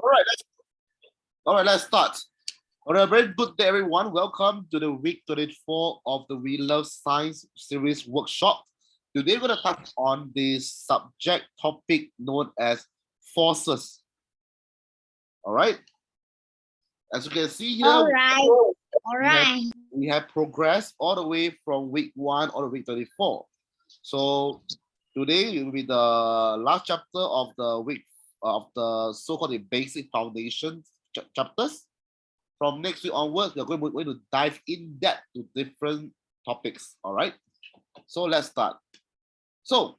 All right, let's start. All right, very good day, everyone. Welcome to the week 24 of the We Love Science series workshop. Today, we're going to touch on the subject topic known as forces. All right. As you can see here, we have progressed all the way from week 1 all the way to week 24. So today will be the last chapter of the week of the so-called basic foundation chapters. From next week onwards, we're going to dive in depth to different topics. All right. So let's start. So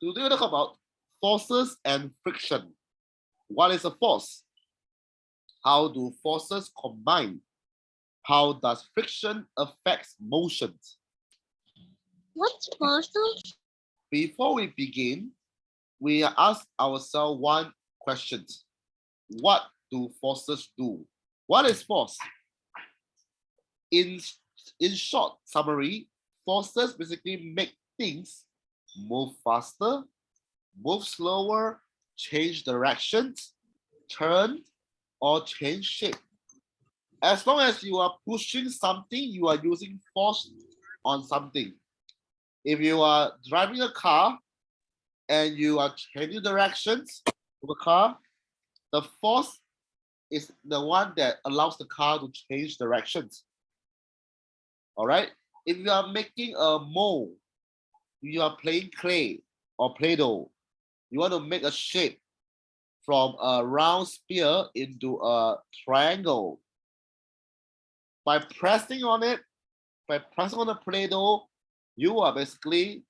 today we'll talk about forces and friction. What is a force? How do forces combine? How does friction affect motion? What's forces? Before we begin, we ask ourselves one question. What do forces do? What is force? In short summary, forces basically make things move faster, move slower, change directions, turn, or change shape. As long as you are pushing something, you are using force on something. If you are driving a car and you are changing directions of the car, the force is the one that allows the car to change directions. All right. If you are making a mold, you are playing clay or Play-Doh, you want to make a shape from a round sphere into a triangle. By pressing on it, by pressing on the Play-Doh, you are basically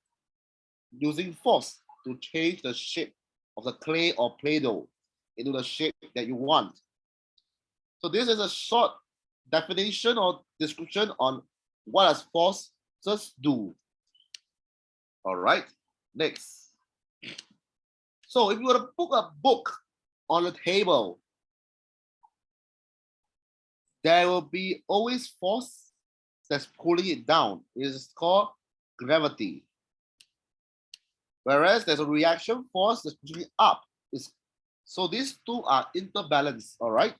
using force to change the shape of the clay or Play-Doh into the shape that you want. So this is a short definition or description on what does forces do. All right, next. So if you were to put a book on the table, there will be always force that's pulling it down. It is called gravity. Whereas there's a reaction force that's pushing it up. So these two are interbalanced, all right?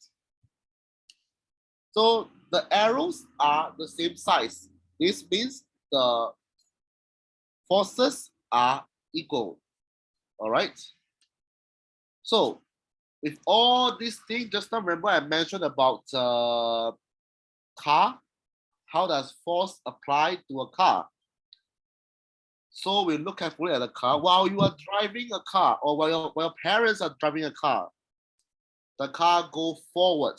So the arrows are the same size. This means the forces are equal, all right? So with all these things, just now remember I mentioned about car. How does force apply to a car? So we look carefully at the car. While you are driving a car, or while your parents are driving a car, the car goes forward.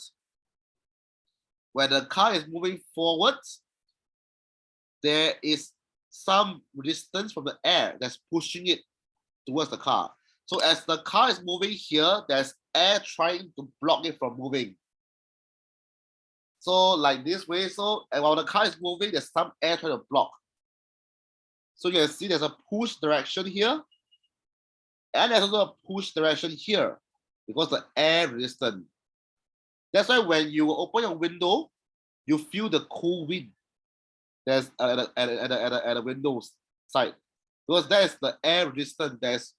When the car is moving forward, there is some resistance from the air that's pushing it towards the car. So as the car is moving here, there's air trying to block it from moving. So like this way, so and while the car is moving, there's some air trying to block. So you can see there's a push direction here, and there's also a push direction here because the air resistance. That's why when you open your window, you feel the cool wind that's at the windows side, because that is the air resistance that's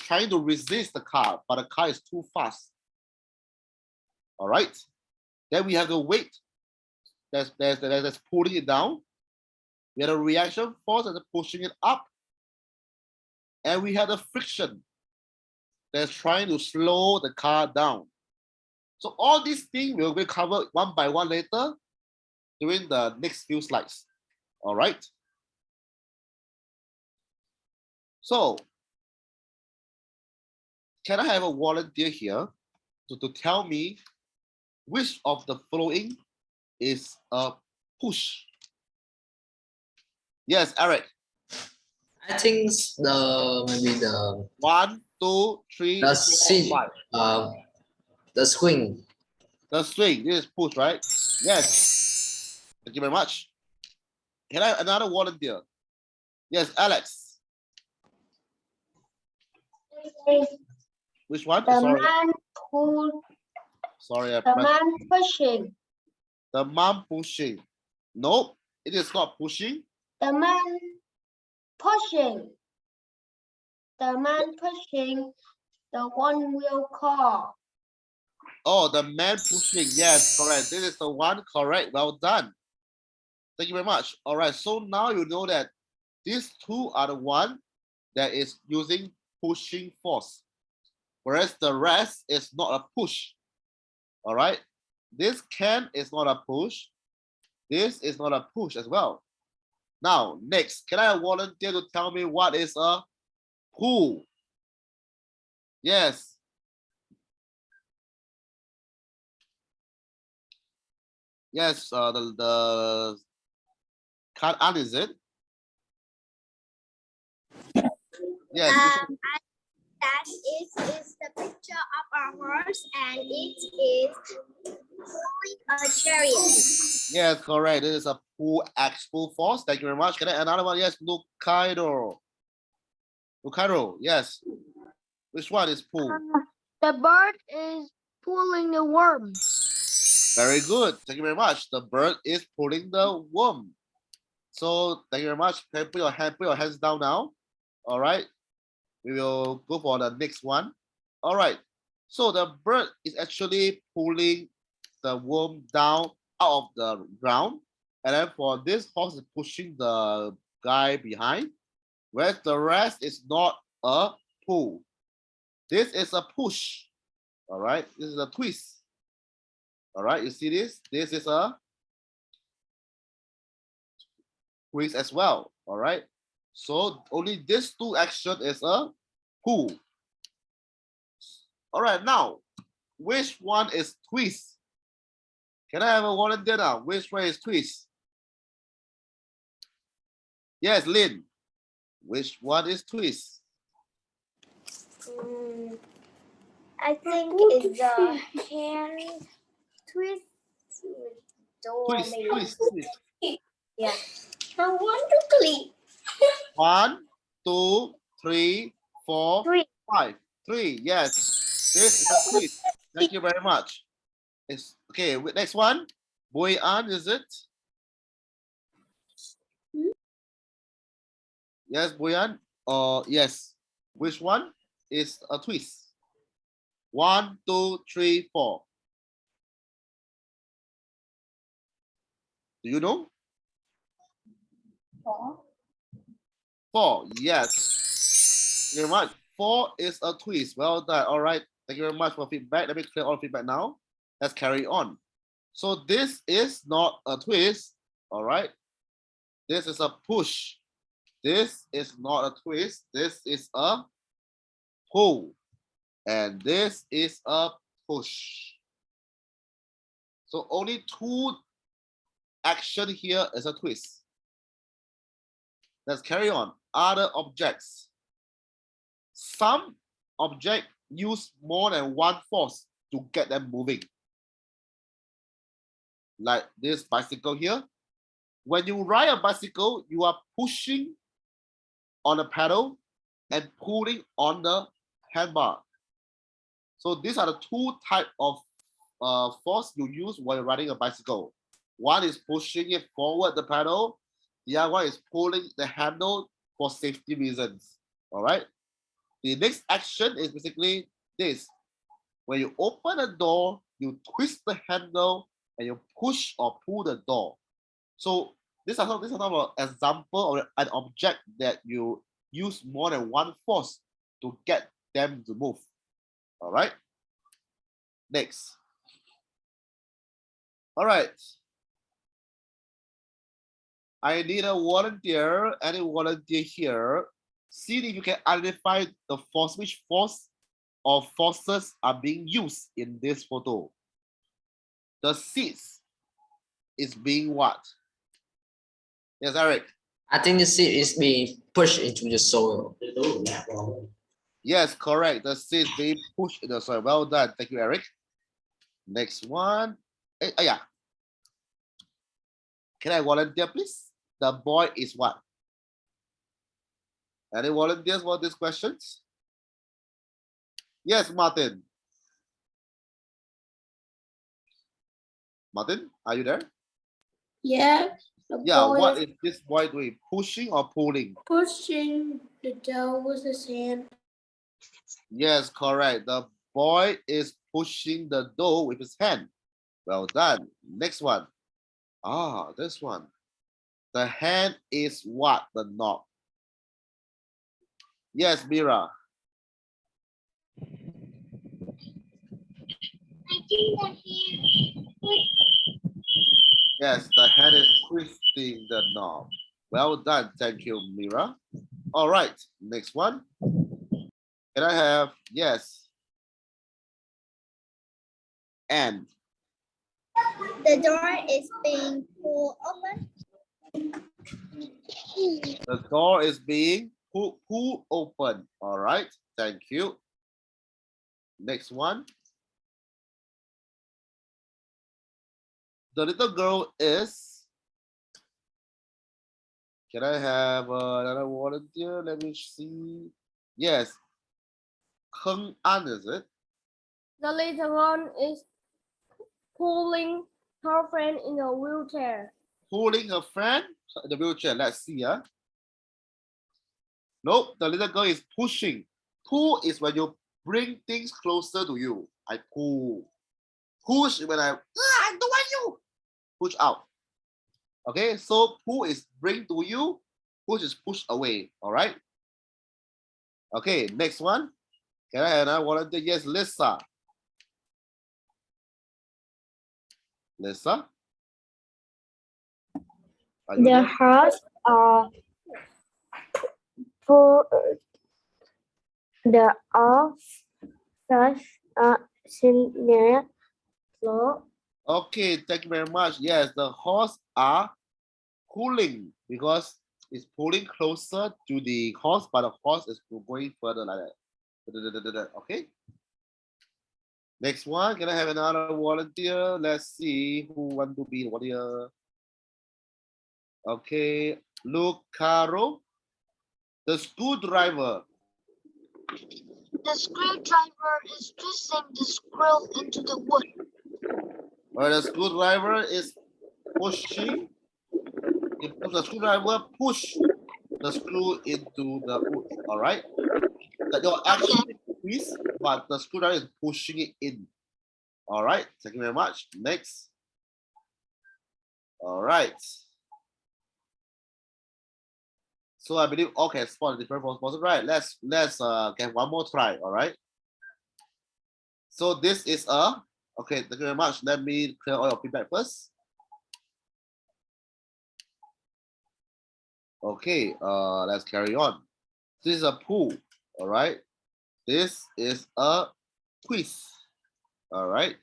trying to resist the car, but the car is too fast. All right. Then we have the weight that's pulling it down. We have a reaction force that's pushing it up. And we have the friction that's trying to slow the car down. So all these things will be covered one by one later during the next few slides. All right. So can I have a volunteer here to tell me which of the following is a push? Yes, Eric. I think maybe the 1, 2, 3, the 4, 5. The swing. The swing. This is push, right? Yes. Thank you very much. Can I have another volunteer? Yes, Alex. Which one? The Sorry. man pull. Sorry, The man pushing. The man pushing. Nope, it is not pushing. The man pushing. The man pushing the one-wheel car. Oh, the man pushing. Yes, correct. This is the one. Correct. Well done. Thank you very much. All right. So now you know that these two are the one that is using pushing force, whereas the rest is not a push. All right. This can is not a push. This is not a push as well. Now, next, can I have a volunteer to tell me what is a pull? Yes. Yes, the can't add, is it? Yes. That is the picture of a horse and it is pulling a chariot. Yes, correct. This is a pull actual force. Thank you very much. Can I another one? Yes, Lukaido. Lukaido, yes. Which one is pull? The bird is pulling the worm. Very good. Thank you very much. The bird is pulling the worm. So thank you very much. Can you put your hands down now? All right. We will go for the next one. All right. So the bird is actually pulling the worm down out of the ground. And then for this horse is pushing the guy behind. Whereas the rest is not a pull. This is a push. All right. This is a twist. All right. You see this? This is a twist as well. All right. So only this two action is a pull. All right. Now, which one is twist? Can I have a volunteer now? Which one is twist? Yes, Lynn. Which one is twist? I think it's the hand twist. Twist, twist, twist. Yeah. I want to click. 1, 2, 3, 4, Three. 5. 3. Yes. This is a twist. Thank you very much. It's okay. Next one. Boyan, is it? Yes, Boyan. Yes. Which one is a twist? 1, 2, 3, 4. Do you know? 4. Yes. Thank you very much. 4 is a twist. Well done. All right. Thank you very much for feedback. Let me clear all feedback now. Let's carry on. So this is not a twist. All right. This is a push. This is not a twist. This is a pull. And this is a push. So only two action here is a twist. Let's carry on. Other objects. Some object use more than one force to get them moving. Like this bicycle here. When you ride a bicycle, you are pushing on the pedal and pulling on the handbar. So these are the two types of force you use when riding a bicycle. One is pushing it forward the pedal. The other one is pulling the handle for safety reasons. All right. The next action is basically this. When you open a door, you twist the handle and you push or pull the door. So this is an example of an object that you use more than one force to get them to move. All right. Next. All right. I need a volunteer. Any volunteer here? See if you can identify the force, which force or forces are being used in this photo. The seeds is being what? Yes, Eric. I think the seed is being pushed into the soil. Yes, correct. The seed being pushed in the soil. Well done. Thank you, Eric. Next one. Yeah. Can I volunteer, please? The boy is what? Any volunteers for these questions? Yes, Martin. Martin, are you there? Yeah. Yeah, what is this boy doing? Pushing or pulling? Pushing the dough with his hand. Yes, correct. The boy is pushing the door with his hand. Well done. Next one. Ah, this one. The hand is what? The knob. Yes, Mira. I think the hand Yes, the hand is twisting the knob. Well done. Thank you, Mira. All right. Next one. Can I have? Yes. And. the door is being pulled open. The door is being pulled open. All right. Thank you. Next one. The little girl is. Can I have another volunteer? Let me see. Yes. Heng An, is it? The little girl is pulling her friend in a wheelchair. Pulling her friend in the wheelchair. Let's see. Nope. The little girl is pushing. Pull is when you bring things closer to you. I pull. Push when I don't want you. Push out. Okay, so pull is bring to you, push is push away. All right. Okay, next one. Can I have another volunteer? Yes, Lisa. Lisa. Are you The there? horse are pull the horse sitting near floor. Okay, thank you very much. Yes, the horse are pulling because it's pulling closer to the horse, but the horse is going further like that. Okay. Next one. Can I have another volunteer? Let's see who want to be the volunteer. Okay, Luke Caro. The screwdriver. The screwdriver is twisting the screw into the wood. Where the screwdriver is pushing. If the screwdriver push the screw into the wood. All right. That your action is, but the screwdriver is pushing it in. All right. Thank you very much. Next. All right. So I believe all can spot the different responses, right? Let's get one more try. All right. So this is a okay. Thank you very much. Let me clear all your feedback first. Okay. Let's carry on. This is a pull. All right. This is a quiz. All right.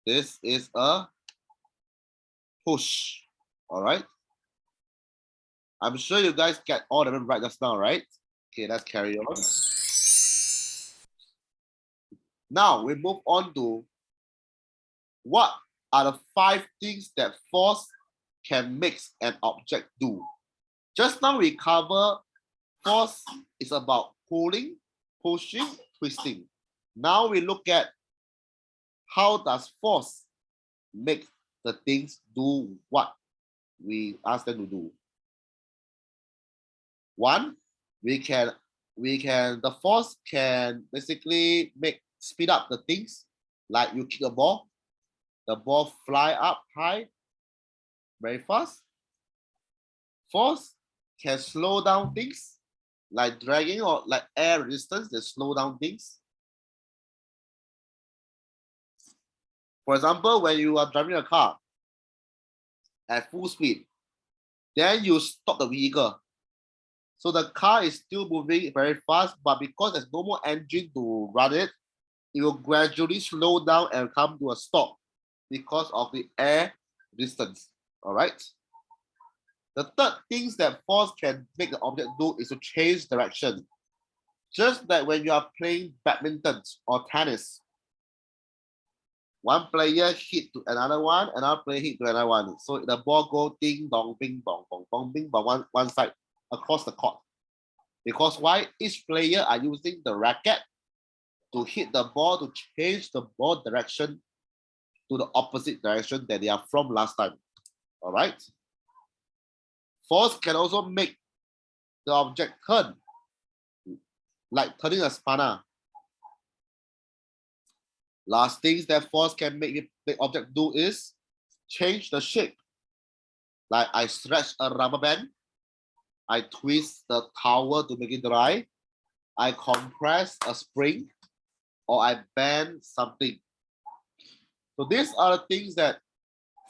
This is a push. All right. I'm sure you guys get all of them right just now, right? Okay, let's carry on. Now we move on to what are the 5 things that force can make an object do. Just now we cover force is about pulling, pushing, twisting. Now we look at how does force make the things do what we ask them to do. One, the force can basically speed up the things, like you kick a ball, the ball fly up high very fast. Force can slow down things, like dragging or like air resistance, they slow down things. For example, when you are driving a car at full speed, then you stop the vehicle. So the car is still moving very fast, but because there's no more engine to run it, it will gradually slow down and come to a stop because of the air resistance. All right. The third things that force can make the object do is to change direction. Just like when you are playing badminton or tennis, one player hit to another one, another player hit to another one. So the ball go ding dong, bing bong, bong bong, bing bong, one side across the court. Because why? Each player are using the racket to hit the ball to change the ball direction to the opposite direction that they are from last time. All right. Force can also make the object turn, like turning a spanner. Last things that force can make the object do is change the shape. Like I stretch a rubber band, I twist the towel to make it dry, I compress a spring, or I bend something. So these are the things that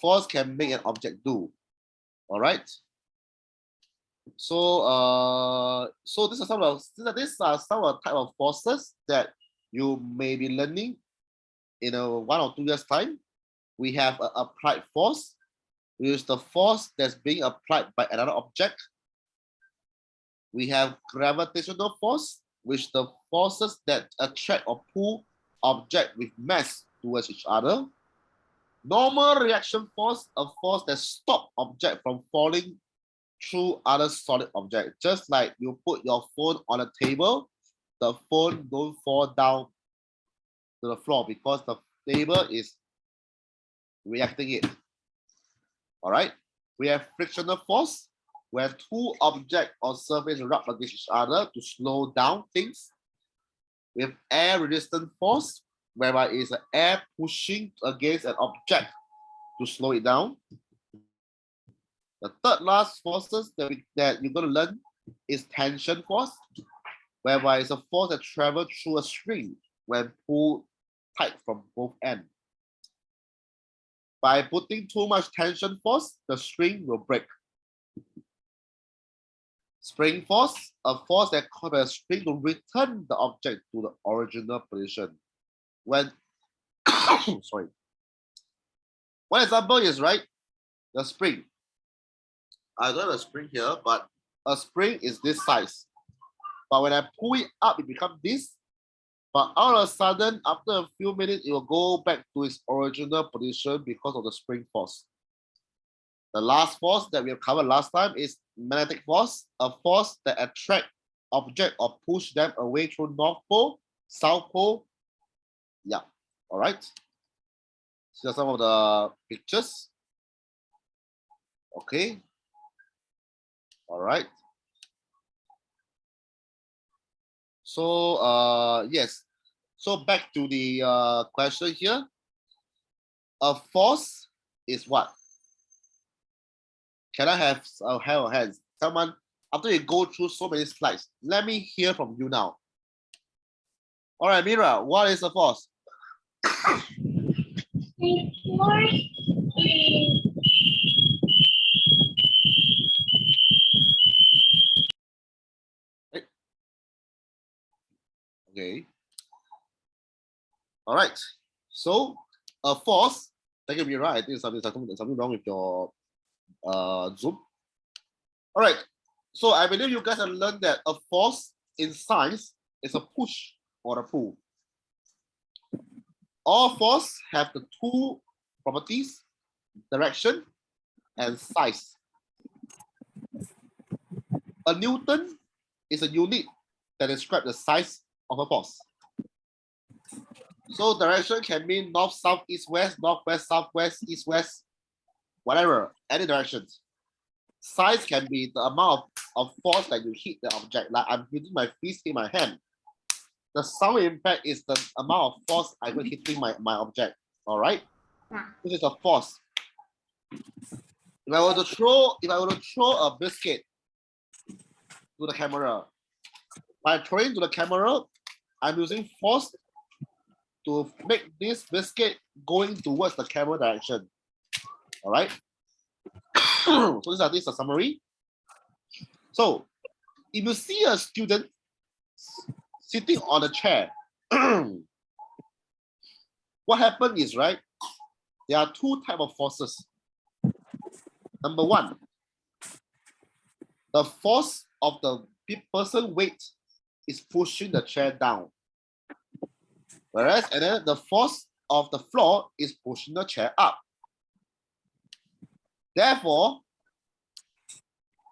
force can make an object do. All right. So these are some of the type of forces that you may be learning in 1 or 2 years time. We have an applied force, which is the force that's being applied by another object. We have gravitational force, which the forces that attract or pull object with mass towards each other. Normal reaction force, a force that stops object from falling through other solid object. Just like you put your phone on a table, the phone don't fall down to the floor because the table is reacting it. All right. We have frictional force, where two objects or surface rub against each other to slow down things. We have air resistant force, whereby it's an air pushing against an object to slow it down. The third last forces that you're going to learn is tension force, whereby it's a force that travels through a string when pulled tight from both ends. By putting too much tension force, the string will break. Spring force, a force that causes a string to return the object to the original position. When, sorry. One example is, right, the spring. I don't have a spring here, but a spring is this size. But when I pull it up, it becomes this. But all of a sudden, after a few minutes, it will go back to its original position because of the spring force. The last force that we have covered last time is magnetic force, a force that attracts object or push them away through North Pole, South Pole. Yeah, all right. These are some of the pictures. Okay. All right. So yes. So back to the question here. A force is what? Can I have a hands? Someone, after you go through so many slides, let me hear from you now. All right, Mira, what is a force? Okay. All right. So a force, thank you, Mira. I think something wrong with your Zoom. All right. So I believe you guys have learned that a force in science is a push or a pull. All force have the two properties, direction and size. A Newton is a unit that describes the size of a force. So direction can mean north, south, east, west, northwest, southwest, east, west, whatever, any directions. Size can be the amount of force that you hit the object. Like I'm using my fist in my hand. The sound impact is the amount of force I'm hitting my object. All right. This is a force. If I were to throw a biscuit to the camera, by throwing to the camera, I'm using force to make this biscuit going towards the camera direction. All right. So this is a summary. So if you see a student sitting on a chair, what happened is, right, there are two types of forces. Number one, the force of the person weight is pushing the chair down. Whereas, and then the force of the floor is pushing the chair up. Therefore,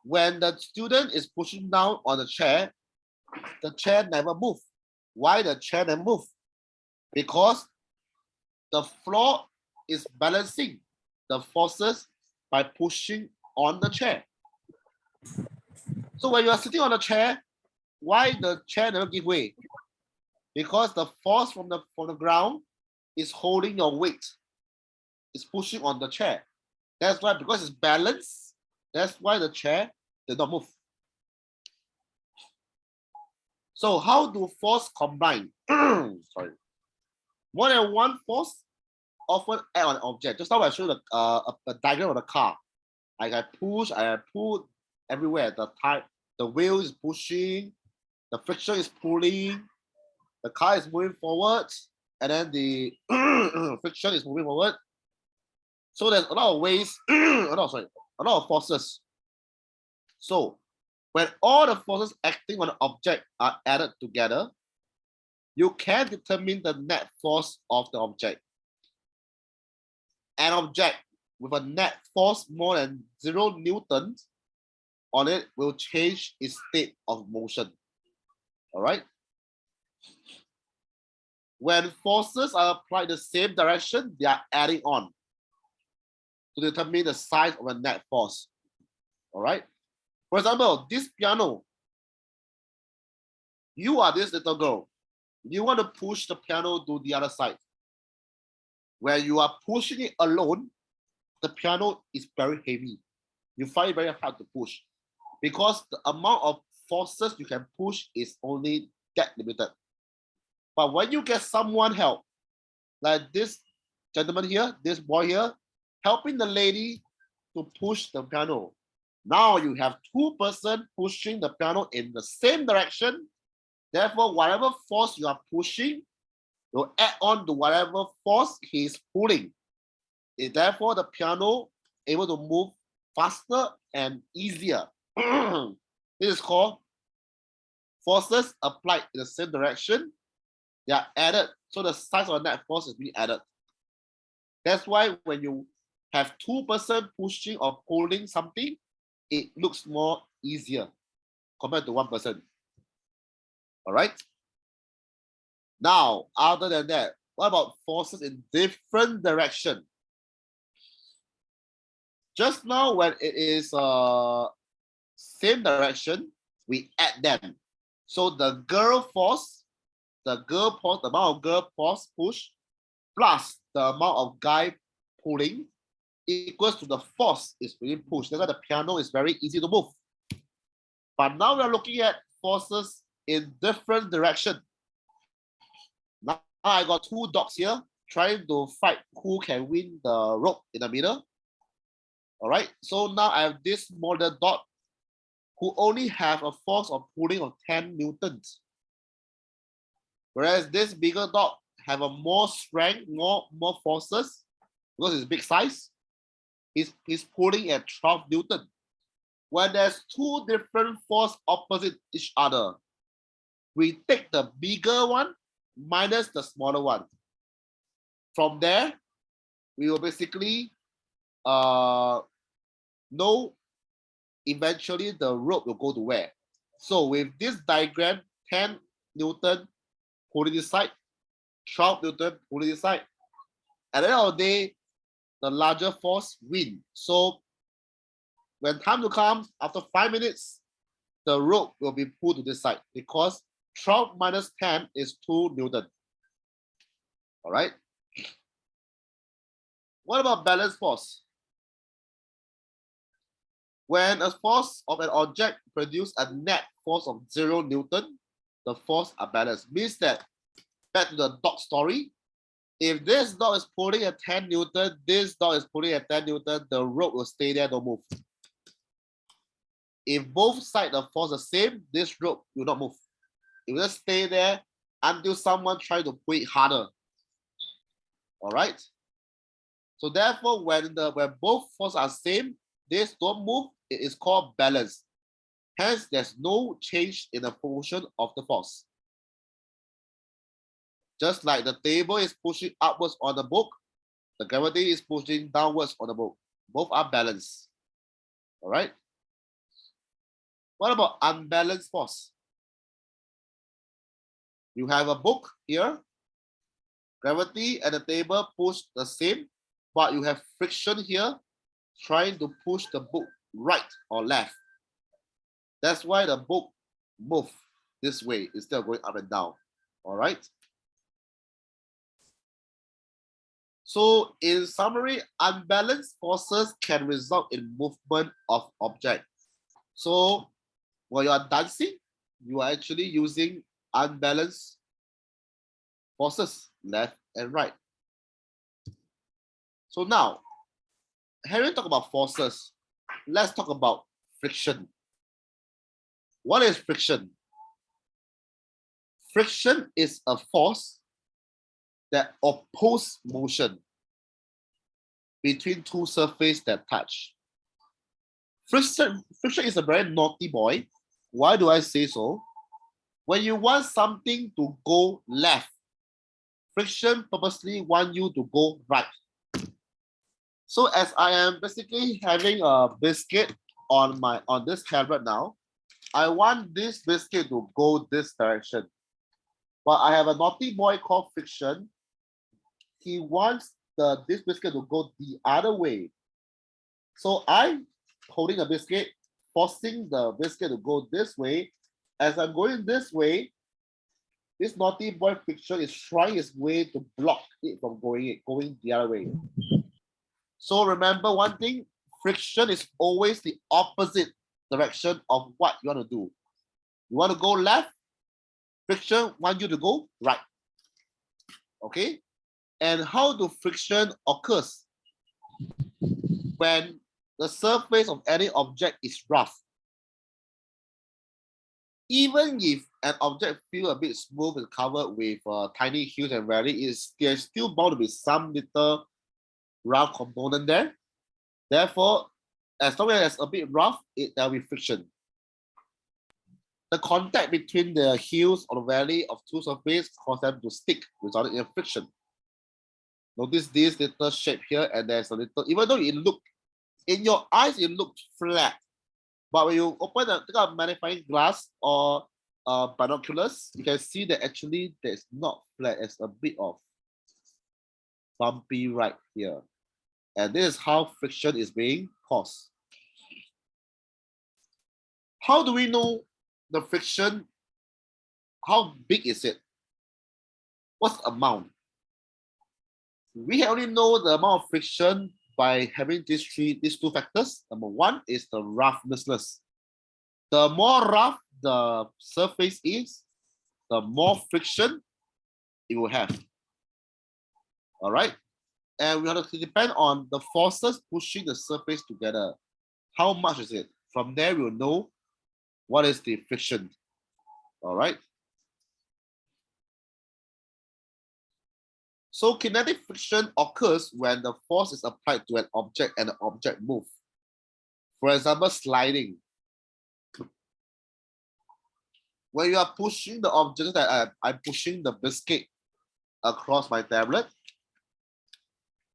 when the student is pushing down on the chair never moves. Why the chair never moves? Because the floor is balancing the forces by pushing on the chair. So when you are sitting on the chair, why the chair never give way? Because the force from the ground is holding your weight. It's pushing on the chair. That's why, because it's balanced, that's why the chair did not move. So how do force combine? Sorry. More than one force often act on an object. Just now I showed a diagram of the car. I pull everywhere. The wheel is pushing, the friction is pulling, the car is moving forward, and then the friction is moving forward. So there's a lot of ways, a lot of forces. So when all the forces acting on an object are added together, you can determine the net force of the object. An object with a net force more than 0 newtons on it will change its state of motion. All right. When forces are applied in the same direction, they are adding on to determine the size of a net force. All right. For example, this piano, you are this little girl. You want to push the piano to the other side. Where you are pushing it alone, the piano is very heavy. You find it very hard to push because the amount of forces you can push is only that limited. But when you get someone help, like this gentleman here, this boy here, helping the lady to push the piano, now you have 2 persons pushing the piano in the same direction. Therefore, whatever force you are pushing will add on to whatever force he is pulling. Therefore, the piano able to move faster and easier. This is called forces applied in the same direction. They are added, so the size of the net force is being added. That's why when you have 2 persons pushing or pulling something, it looks more easier compared to 1 person. All right. Now, other than that, what about forces in different direction? Just now, when it is same direction, we add them. So the girl force, the amount of girl force push, plus the amount of guy pulling equals to the force is being pushed. That's why the piano is very easy to move. But now we are looking at forces in different direction. Now I got 2 dogs here trying to fight who can win the rope in the middle. All right, so now I have this smaller dog who only have a force of pulling of 10 newtons. Whereas this bigger dog have a more strength, more forces, because it's big size. He's pulling at 12 newton. When there's 2 different force opposite each other, we take the bigger one minus the smaller one. From there, we will basically know eventually the rope will go to where. So with this diagram, 10 newton pulling this side, 12 newton pulling this side. At the end of the day, the larger force win. So when time to come, after 5 minutes, the rope will be pulled to this side because 12 minus 10 is 2 newton. All right. What about balance force? When a force of an object produces a net force of 0 newton, the force are balanced. Means that, back to the dog story, if this dog is pulling at 10 newton, this dog is pulling at 10 newton, the rope will stay there, don't move. If both sides of force are the same, this rope will not move. It will just stay there until someone tries to pull it harder. All right. So therefore, when both forces are same, this don't move. It is called balance. Hence, there's no change in the motion of the force. Just like the table is pushing upwards on the book, the gravity is pushing downwards on the book. Both are balanced. All right. What about unbalanced force? You have a book here. Gravity and the table push the same, but you have friction here trying to push the book right or left. That's why the book moves this way instead of going up and down. All right. So in summary, unbalanced forces can result in movement of objects. So while you are dancing, you are actually using unbalanced forces, left and right. So now, having talked about forces, let's talk about friction. What is friction? Friction is a force that opposes motion between two surfaces that touch. Friction is a very naughty boy. Why do I say so? When you want something to go left, friction purposely want you to go right. So as I am basically having a biscuit on this tablet now, I want this biscuit to go this direction. But I have a naughty boy called friction. He wants this biscuit to go the other way. So I'm holding a biscuit, forcing the biscuit to go this way. As I'm going this way, this naughty boy friction is trying his way to block it from going the other way. So remember one thing, friction is always the opposite direction of what you want to do. You want to go left, friction wants you to go right. Okay? And how do friction occurs? When the surface of any object is rough. Even if an object feels a bit smooth and covered with tiny hills and valleys, there's still bound to be some little rough component there. Therefore, as long as it's a bit rough, there will be friction. The contact between the hills or the valley of two surfaces cause them to stick, resulting in friction. Notice this little shape here, and there's a little, even though it looked, in your eyes, it looked flat. But when you open the magnifying glass or binoculars, you can see that actually there's not flat, it's a bit of bumpy right here. And this is how friction is being caused. How do we know the friction? How big is it? What's the amount? We only know the amount of friction by having these two factors. Number one is the roughness. The more rough the surface is, the more friction it will have. All right. And we have to depend on the forces pushing the surface together. How much is it? From there, we'll know what is the friction. All right. So kinetic friction occurs when the force is applied to an object and the object moves. For example, sliding. When you are pushing the object that I'm pushing the biscuit across my tablet,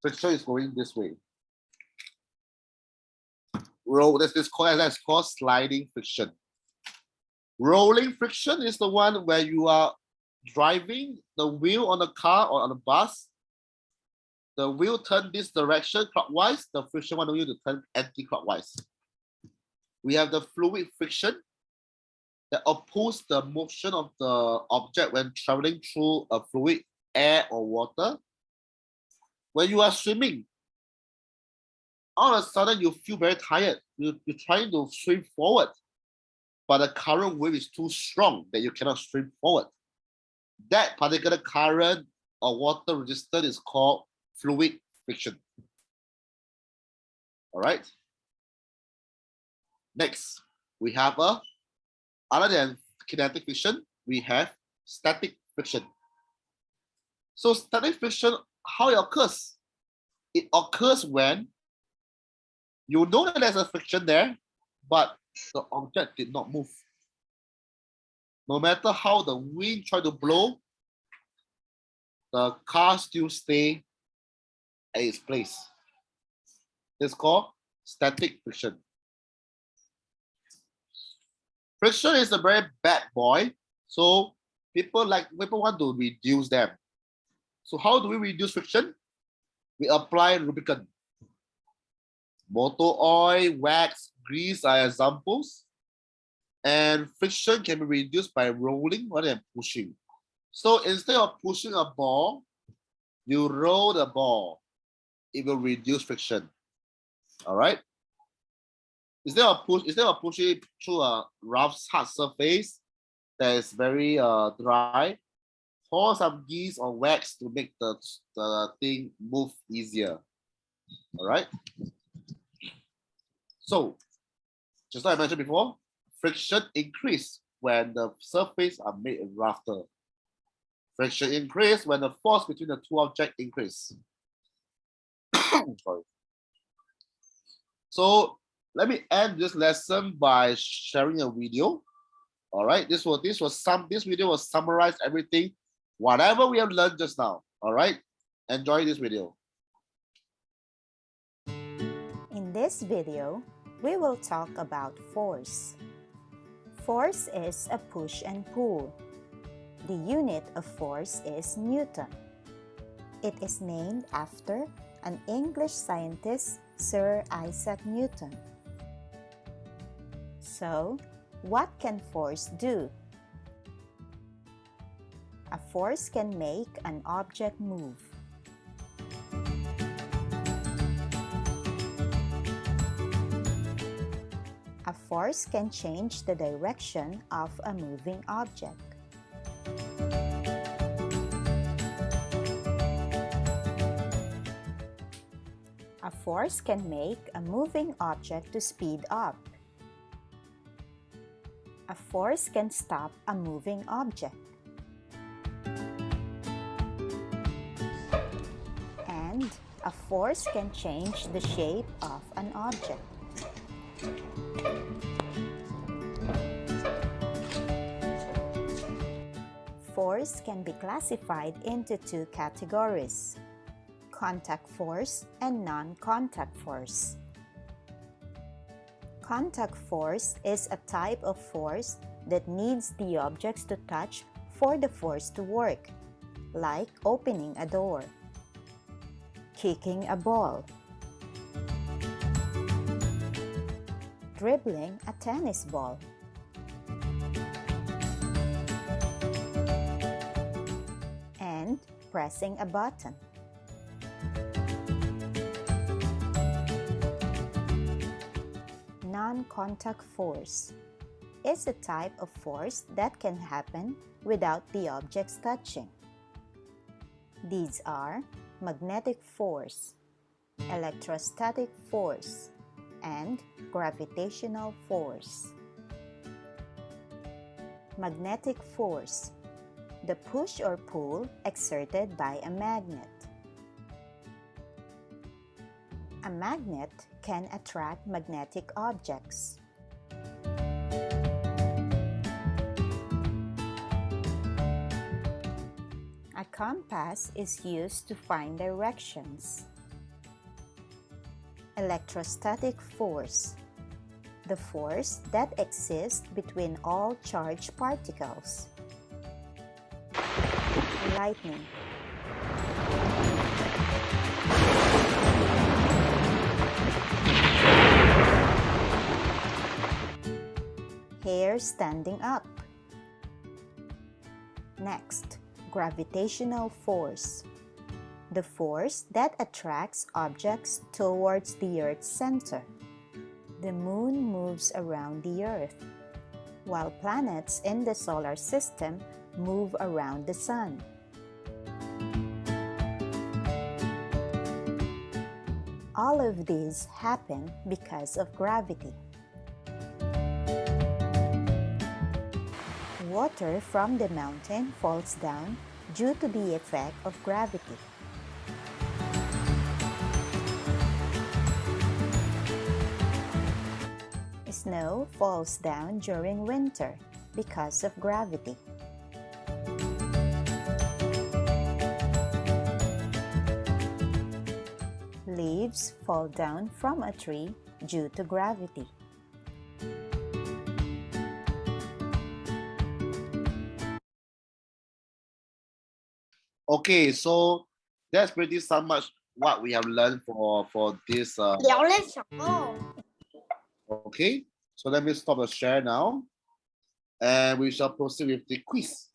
friction is going this way. That's called sliding friction. Rolling friction is the one where you are driving the wheel on the car or on the bus. The wheel turn this direction clockwise, the friction wants you to turn anti-clockwise. We have the fluid friction that opposes the motion of the object when traveling through a fluid, air or water. When you are swimming, all of a sudden you feel very tired. You're trying to swim forward, but the current wave is too strong that you cannot swim forward. That particular current or water resistance is called fluid friction. All right. Next, we have other than kinetic friction, we have static friction. So static friction, how it occurs? It occurs when you know that there's a friction there, but the object did not move. No matter how the wind try to blow, the car still stay at its place. It's called static friction. Friction is a very bad boy, so people want to reduce them. So how do we reduce friction? We apply lubricant. Motor oil, wax, grease are examples. And friction can be reduced by rolling rather than pushing. So instead of pushing a ball, you roll the ball. it will reduce friction. All right. Instead of pushing it through a rough hard surface that is very dry, pour some grease or wax to make the thing move easier. All right. So, just like I mentioned before, friction increase when the surface are made rougher. Friction increase when the force between the two objects increase. Sorry. So let me end this lesson by sharing a video. All right, this video will summarize everything, whatever we have learned just now. All right, enjoy this video. In this video, we will talk about force. Force is a push and pull. The unit of force is Newton. It is named after an English scientist, Sir Isaac Newton. So, what can force do? A force can make an object move. A force can change the direction of a moving object. A force can make a moving object to speed up. A force can stop a moving object. And a force can change the shape of an object. Force can be classified into two categories: contact force and non-contact force. Contact force is a type of force that needs the objects to touch for the force to work, like opening a door, kicking a ball, dribbling a tennis ball, and pressing a button. Non-contact force is a type of force that can happen without the objects touching. These are magnetic force, electrostatic force, and gravitational force. Magnetic force, the push or pull exerted by a magnet. A magnet can attract magnetic objects. A compass is used to find directions. Electrostatic force, the force that exists between all charged particles. Lightning. Hair standing up. Next, gravitational force, the force that attracts objects towards the Earth's center. The moon moves around the Earth, while planets in the solar system move around the sun. All of these happen because of gravity. Water from the mountain falls down due to the effect of gravity. Snow falls down during winter because of gravity. Leaves fall down from a tree due to gravity. Okay, so that's pretty much what we have learned for this. 聊了什么？ Okay, so let me stop the share now, and we shall proceed with the quiz.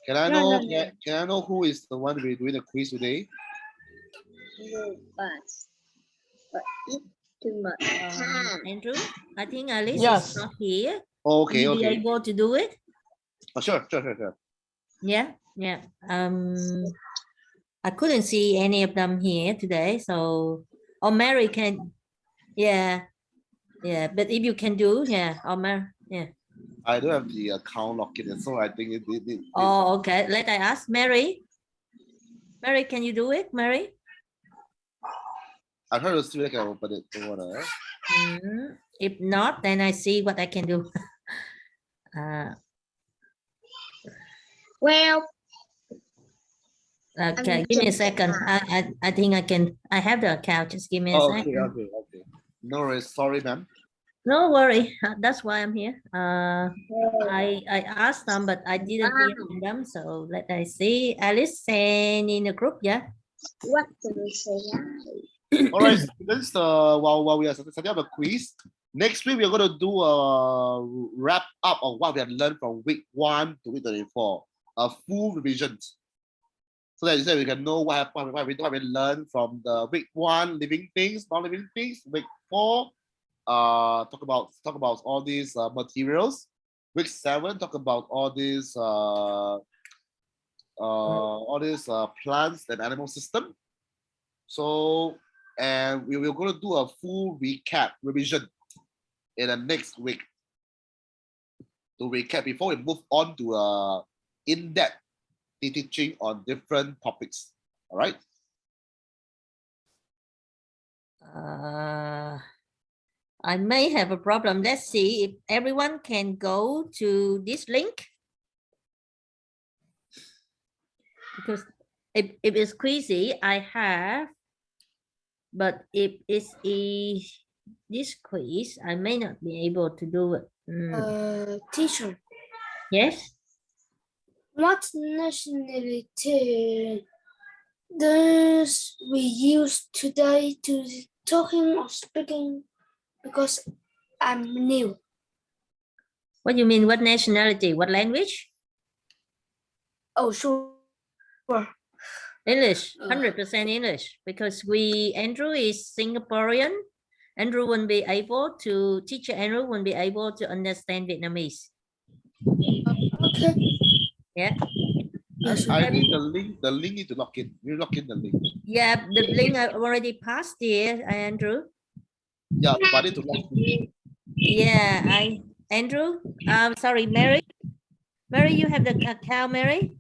Can I know? 让让让。 Can I know who is the one who will be doing the quiz today? 让让让。 Can I know who is the one who will be doing the quiz today? 让让让。 Okay, so let me stop the share now, and we shall proceed with the quiz. No, but it too much time. Andrew, I think Alice Yes. is not here. Okay, Will you be okay. able to do it? Oh, sure. Yeah, yeah. I couldn't see any of them here today, so Mary can. Yeah, yeah. But if you can do, yeah, Mary, yeah. I don't have the account locked in, so I think it Oh, okay. Let I ask Mary. Mary, can you do it, Mary? I try to see if I can open it. Don't wanna. If not, then I see what I can do. Well, Okay, give me a second. I think I can. I have the account. Just give me a Oh, second. okay. No worries. Sorry, ma'am. No worry. That's why I'm here. I asked them, but I didn't hear from them. So let I see. Alice send in the group. Yeah. what to say? All right, students. While we are setting up a quiz, next week we are going to do a wrap up of what we have learned from week 1 to week 34, a full revision, so that we can know what happened, what we learned from the week 1 living things, non-living things. Week 4, talk about all these materials. Week 7, talk about all these plants and animal system. So, and we will going to do a full recap revision in the next week to recap before we move on to in-depth teaching on different topics. All right. I may have a problem. Let's see if everyone can go to this link. Because if it's quizzy, I have. But if it's this quiz, I may not be able to do it. Teacher, Yes. what nationality does we use today to talking or speaking? Because I'm new. What do you mean? What nationality? What language? Oh, sure. English, 100% English, because Andrew is Singaporean. Andrew won't be able to, teacher Andrew won't be able to understand Vietnamese. Okay. Yeah. I need the link. The link need to lock in. You lock in the link. Yeah, the link I already passed here, Andrew. Yeah, but I need to lock in. Yeah, Andrew. Sorry, Mary. Mary, you have the account, Mary.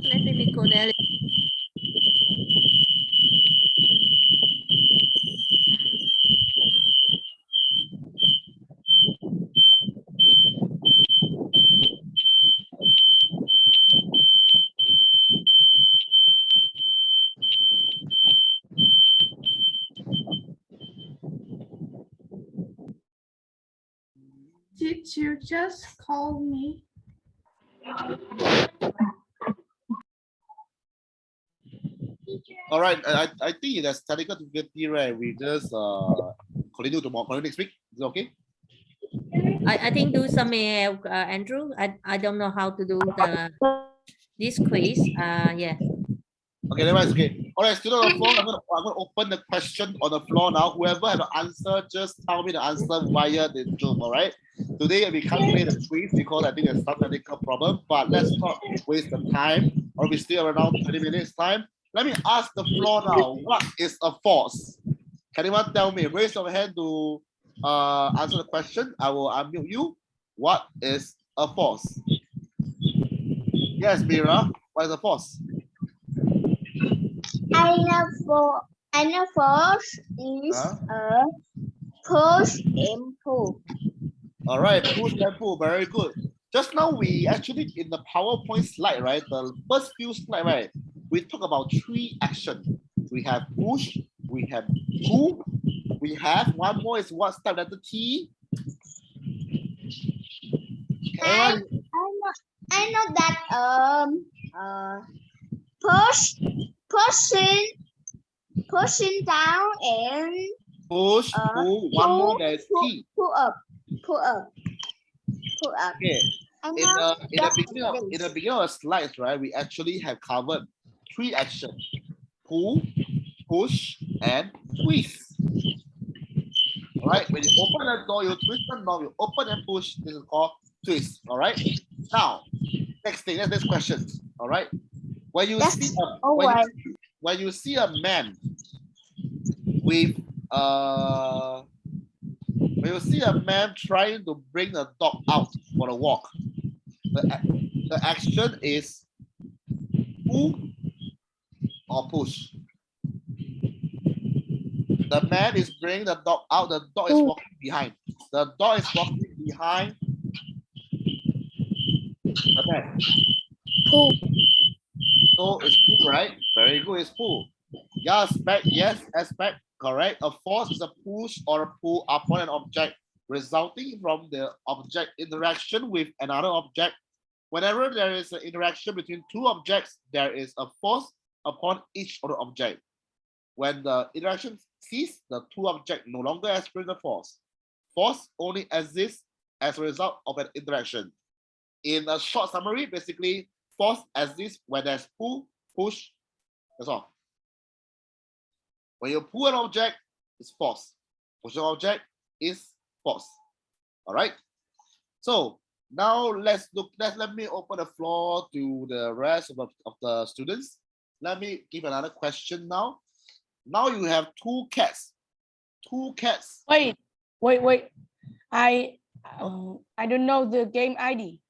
Let me connect. Did you just call me? All right. I think that's technical difficulty, right? We just continue tomorrow, next week. Is it okay? I think do something else, Andrew. I don't know how to do this quiz. Yeah. Okay, never mind. Okay. All right, student on the floor. I'm gonna open the question on the floor now. Whoever have the answer, just tell me the answer via the Zoom. All right. Today we can't play the quiz because I think there's some technical problem. But let's not waste the time. Or we still around 20 minutes time. Let me ask the floor now. What is a force? Can anyone tell me? Raise your hand to answer the question. I will unmute you. What is a force? Yes, Mira. What is a force? I know force is a push and pull. All right, push and pull, very good. Just now we actually in the PowerPoint slide, right? The first few slide, right? We talk about 3 actions. We have push, we have pull, we have one more is what start letter T. I know that pushing down and Push, pull, one more that is T. pull up. Okay. In the beginning of the slides, right? We actually have covered three actions: pull, push, and twist. All right. When you open the door, you twist the knob. You open and push. This is called twist. All right. Now, next thing. Next question. All right. When you see when you see a man with when you see a man trying to bring a dog out for a walk, the action is pull or push. The man is bringing the dog out. The dog is walking behind. The dog is walking behind the man. Pull. So it's pull, right? Very good. It's pull. Yeah, aspect. Yes, aspect. Correct. A force is a push or a pull upon an object resulting from the object interaction with another object. Whenever there is an interaction between two objects, there is a force upon each other object. When the interaction ceases, the two objects no longer experience the force. Force only exists as a result of an interaction. In a short summary, basically, force exists when there's pull, push. That's all. When you pull an object, it's force. Push an object is force. All right. So now let me open the floor to the rest of the students. Let me give another question now. Now you have two cats. Two cats. Wait. I don't know the game ID.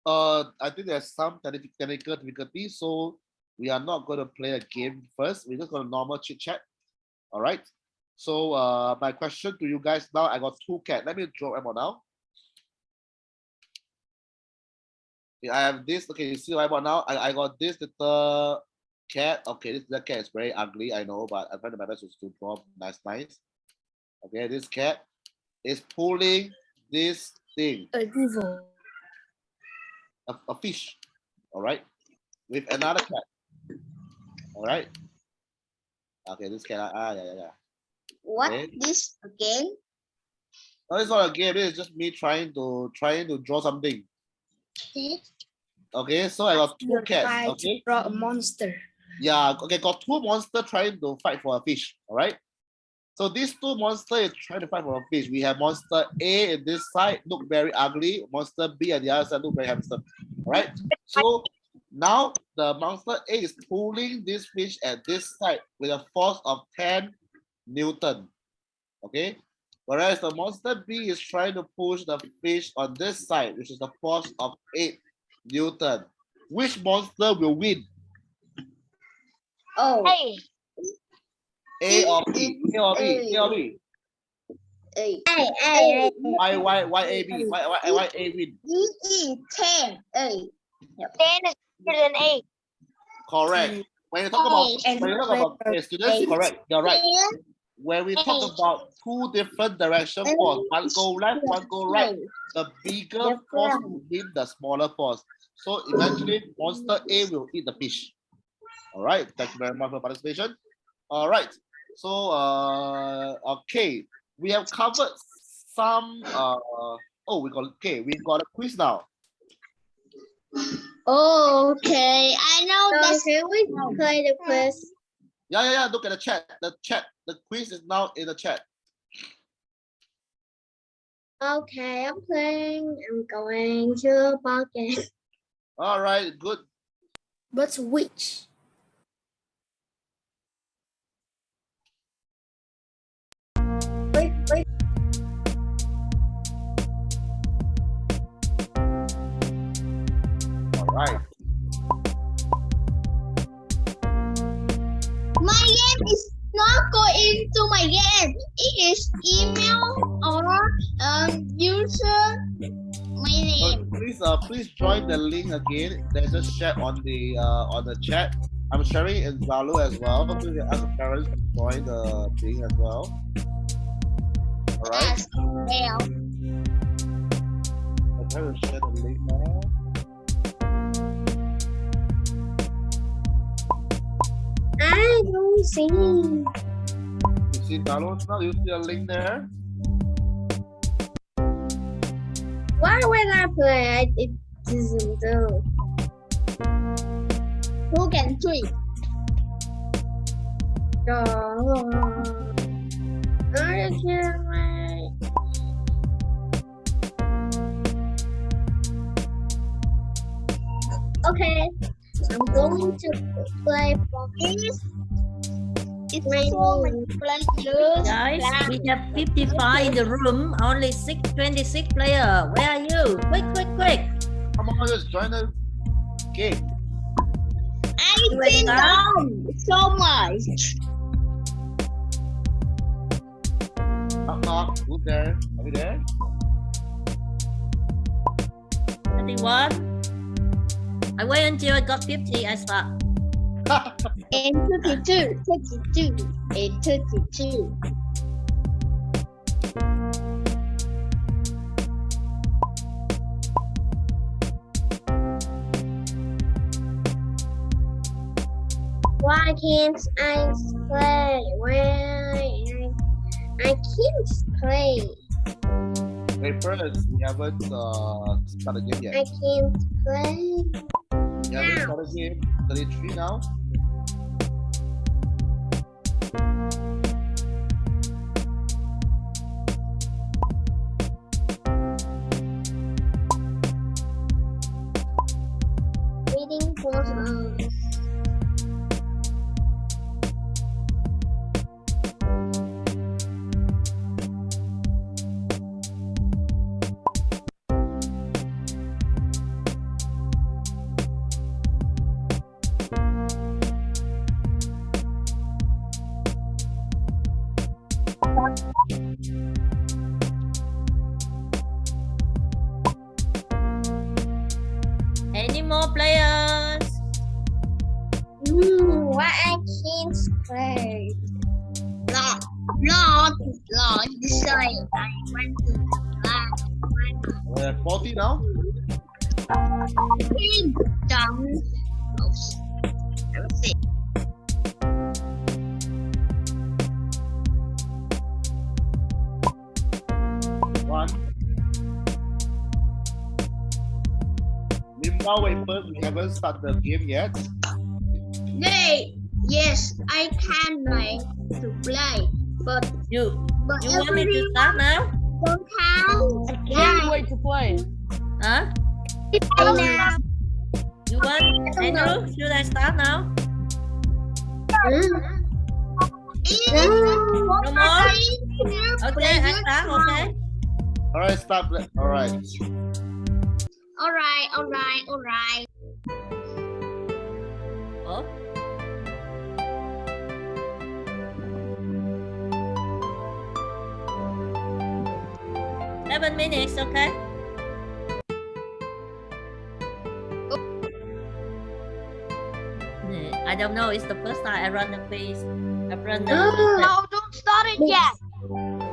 I think there's some technical difficulty, so we are not going to play a game first. We're just going to normal chit chat. All right. So my question to you guys now, I got two cats. Let me draw them now. Okay, I have this. Okay, you see what I got now? I got this little cat. Okay, this little cat is very ugly, I know, but I'm trying my best to draw nice. Okay, this cat is pulling this thing. A river. A fish. All right. With another cat. All right. Okay, this cat. Yeah. What Okay. this again? No, it's not a game. It's just me trying to draw something. Okay, so I got two You're cats. trying Okay. to draw a monster. Yeah. Okay, got two monsters trying to fight for a fish. All right. So these two monsters is trying to fight for a fish. We have monster A in this side, look very ugly. Monster B on the other side, look very handsome. All right. So now the monster A is pulling this fish at this side with a force of 10 Newton. Okay. Whereas the monster B is trying to push the fish on this side, which is the force of 8 Newton. Which monster will win? Oh, A or B? A or B? A or B? A. Why A B? Why A win? 10. A. 10 is bigger than 8. Correct. When you talk about students, correct. You're right. When we talk about two different direction force, one go left, one go right, the bigger force will win the smaller force. So eventually, monster A will eat the fish. All right. Thank you very much for participation. All right. So okay, we have covered some. We got a quiz now. Okay, I know that. Can we play the quiz? Yeah. Look at the chat. The quiz is now in the chat. Okay, I'm playing. I'm going to pocket. All right, good. But which? All right. My game is not going to my game. It is email or user my name. Please join the link again. There's a chat on the chat. I'm sharing it in Zalo as well. Please ask the parents to join the thing as well. All right. I'm trying to share the link now. I don't see. You see downloads now? You see the link there? Why when I play it doesn't do? Who can swim? Okay, I'm going to play for this. It's so many players. Guys, we have 55 in the room, only 26 players. Where are you? Quick, quick, quick. Come on, just join the game. I You think start? so much. Knock, knock. Who's there? Are you there? 31. I wait until I got 50, I start. And 32, 32, and 32. Why can't I play? Why I can't play? Wait, first, we haven't started the game I yet. can't play. We haven't started the game. 33 now. Waiting for us. Any more players? Why I can't play? Lord, decide. I want to play. We're at 40 now. Dumb. I will say. One. Meanwhile, wait, first, we haven't started the game yet. Yes, I can like to play, but You want me to start now? don't count. I can't wait to play. Huh? Now. You want, Andrew? Should I start now? No more? Okay, I start, okay? All right, start. All right. All right. Oh. Seven minutes, okay? I don't know. It's the first time I run the quiz. I run the. No, don't start it yet.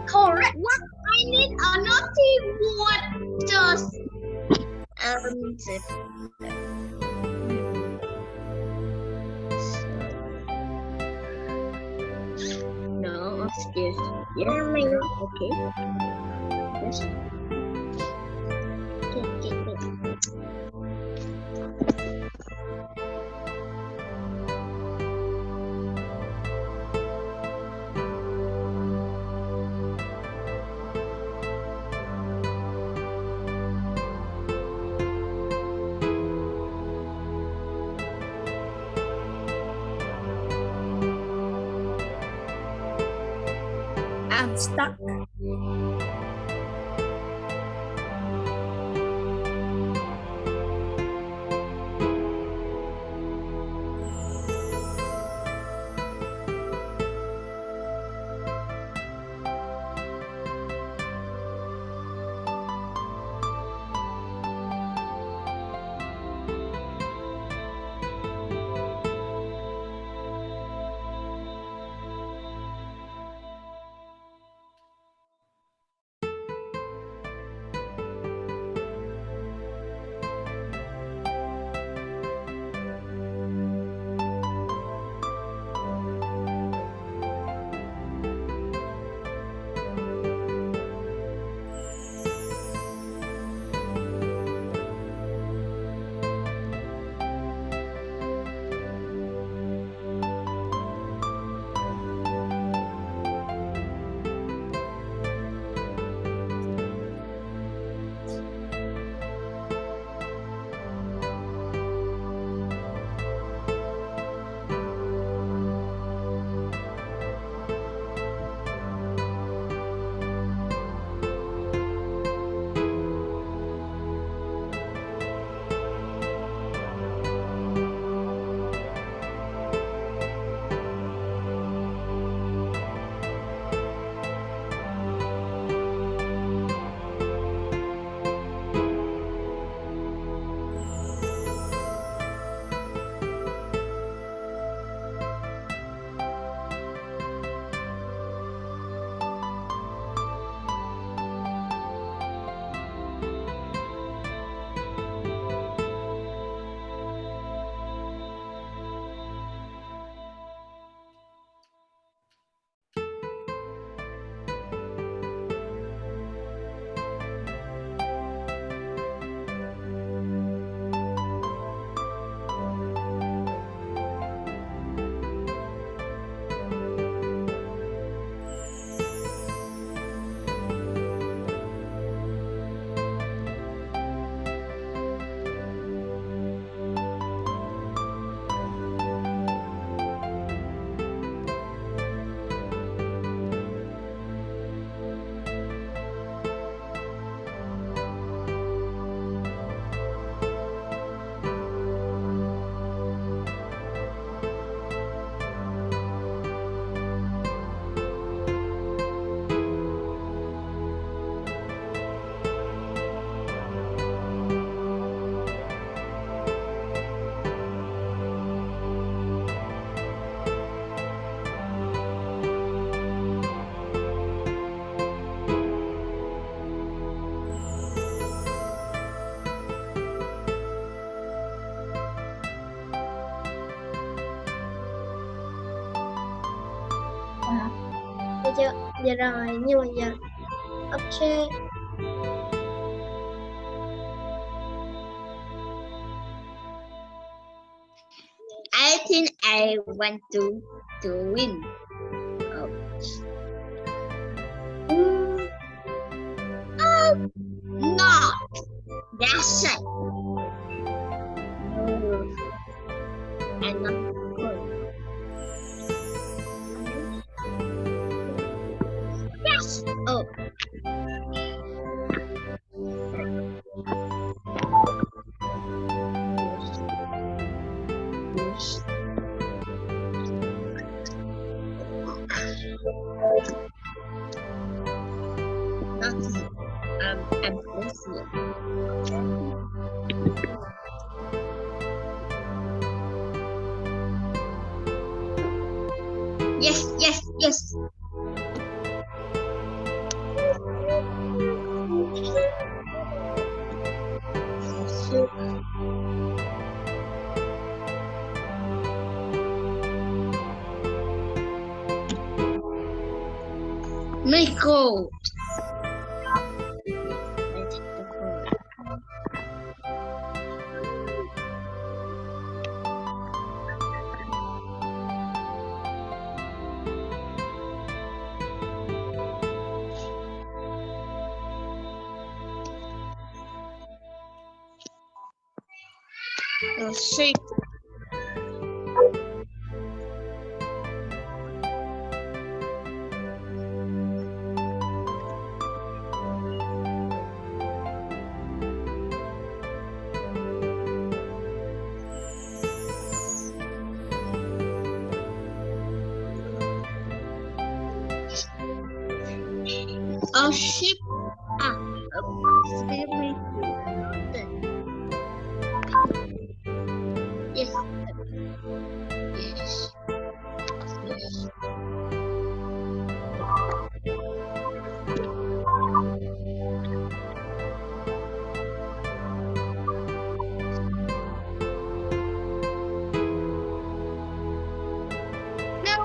Correct. What? I need a naughty word. Just no, excuse. Yeah, maybe. Okay. Yes. Okay. I'm stuck. Được rồi, nhưng mà giờ ok. I think I want to win. Oh, no, that's it. No, I'm not good. Yes. Oh. Nothing. I'm listening. Yes, yes, yes. Michael. Shake. A ship. Very good. Yes. Yes. Yes. No.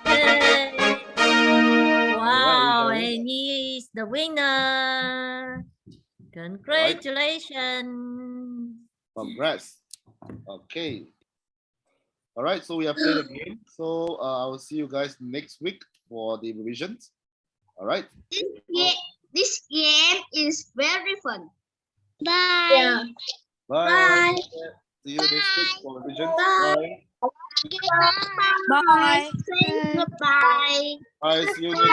Yay. Wow, Alright, and he is the winner. Congratulations. congrats. Okay. All right, so we have played a game. So I will see you guys next week for the revisions. All right. This game is very fun. Bye. Yeah. Bye. Bye. See you next week for revisions. Bye. Bye. Bye. Goodbye. Bye. See you next week.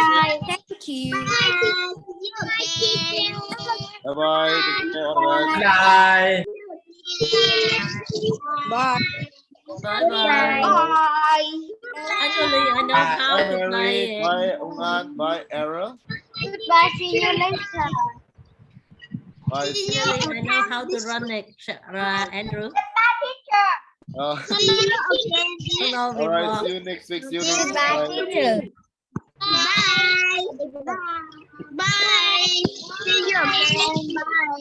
Thank you. Bye bye. Take care. All right. Bye. Bye. Bye bye. Actually, I know Bye, how to Bye, play Mary. it. Bye, Ungan. Bye, Era. Goodbye. See you later. Bye. Actually, I know how to run it, Andrew. Uh, Hello, all right. before. See you next week. See you next week. Goodbye. Bye. Bye. Bye. See you again. Bye.